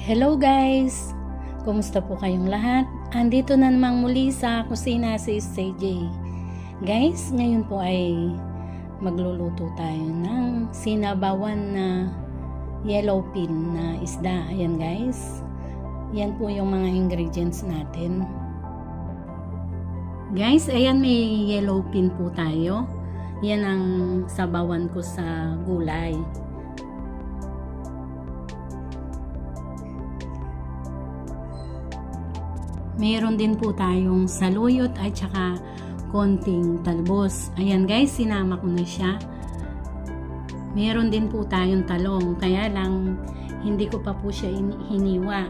Hello guys! Kumusta po kayong lahat? Andito na namang muli sa kusina si CJ. Guys, ngayon po ay magluluto tayo ng sinabawan na yellowfin na isda. Ayan guys. Yan po yung mga ingredients natin. Guys, ayan may yellowfin po tayo. Yan ang sabawan ko sa gulay. Meron din po tayong saluyot at saka konting talbos. Ayan guys, sinama ko na siya. Meron din po tayong talong. Kaya lang, hindi ko pa po siya hiniwa.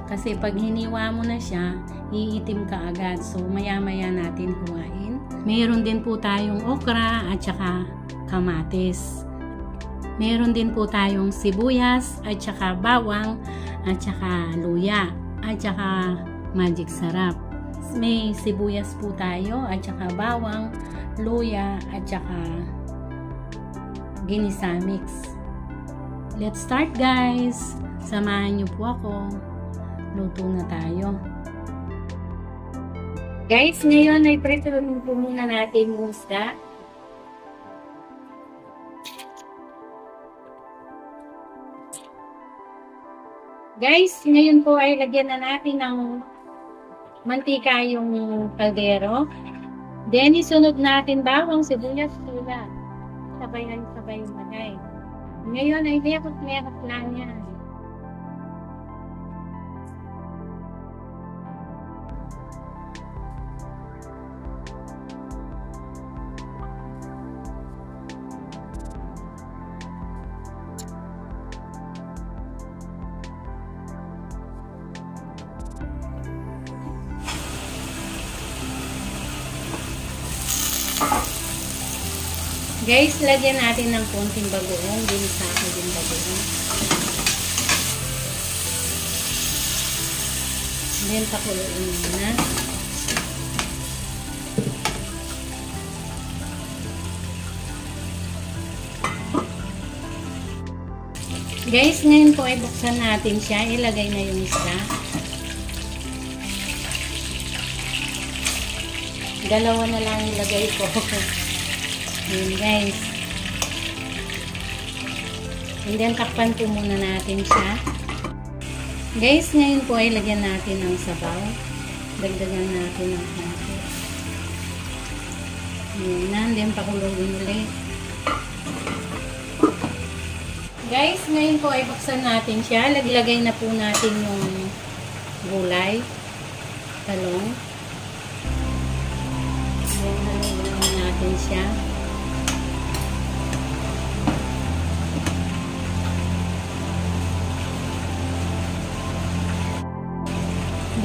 Kasi pag hiniwa mo na siya, iitim ka agad. So, maya-maya natin huwain. Meron din po tayong okra at saka kamatis. Meron din po tayong sibuyas at saka bawang at saka luya at saka magic sarap. May sibuyas po tayo at saka bawang, luya at saka ginisa mix. Let's start guys! Samahan niyo po ako. Luto na tayo. Guys, ngayon ay prepare po muna natin yung isda. Guys, ngayon po ay lagyan na natin ng mantika yung kaldero. Then, isunod natin bawang, sibuyas, luya. Sabay lagay. Ngayon ay mekos lang yan. Guys, lagyan natin ng konting bagoong. Ginisa ko din bagoong. Then, pakuluin muna. Guys, ngayon po ay buksan natin siya. Ilagay na yung isda. Dalawa na lang ilagay ko. Ayan guys. And then, takpan po muna natin siya. Guys, ngayon po ay lagyan natin ng sabaw. Dagdagan natin ng konti. Ayan na. Then, pakulogin ulit. Guys, ngayon po ay buksan natin siya. Lagay na po natin yung gulay. Talong. Ayan, halagyan natin siya.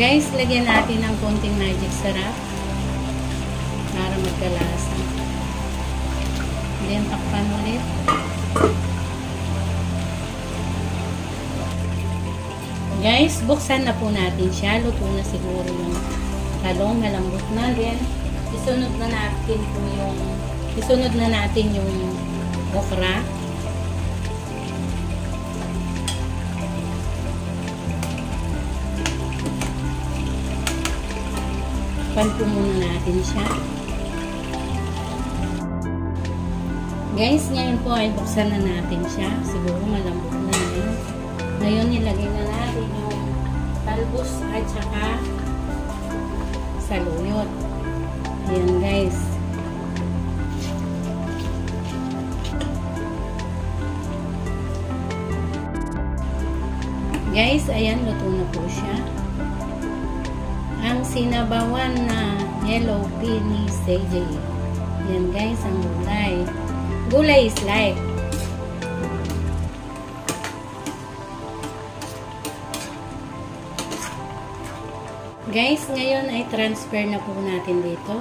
Guys, lagyan natin ng konting magic sarap para magkalasa. Then, takpan ulit. Guys, buksan na po natin siya. Luto na siguro yung talong, malambot na. Then, isunod na natin yung okra. Pan po muna natin siya. Guys, ngayon po ay buksan na natin siya. Siguro malambot na yun. Ngayon, nilagay na natin yung talbos at saka saluyot. Ayan guys. Guys, ayan, luto na po siya. Ang sinabawan na yellowfin ni CJ. Yan guys, ang gulay. Gulay is life. Guys, ngayon ay transfer na po natin dito.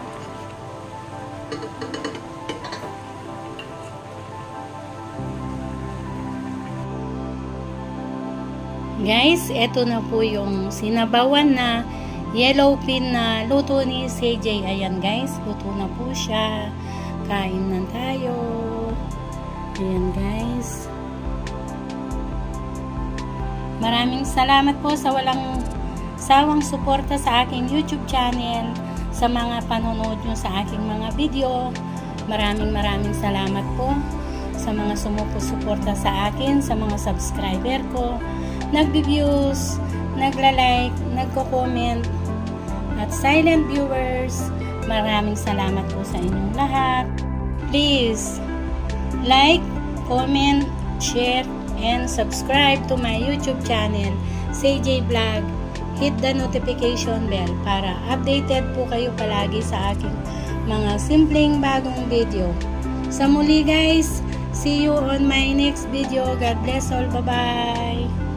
Guys, eto na po yung sinabawan na yellowfin na luto ni CJ. Ayan guys, luto na po siya. Kain na tayo. Ayan guys. Maraming salamat po sa walang sawang suporta sa aking YouTube channel, sa mga panonood nyo sa aking mga video. Maraming salamat po sa mga sumusuporta sa akin, sa mga subscriber ko, nagbi-views, nagla-like, nagko-comment, at silent viewers. Maraming salamat po sa inyong lahat. Please like, comment, share, and subscribe to my YouTube channel, CJ Vlog. Hit the notification bell para updated po kayo palagi sa aking mga simpleng bagong video. Sa muli guys, see you on my next video. God bless all. Bye-bye.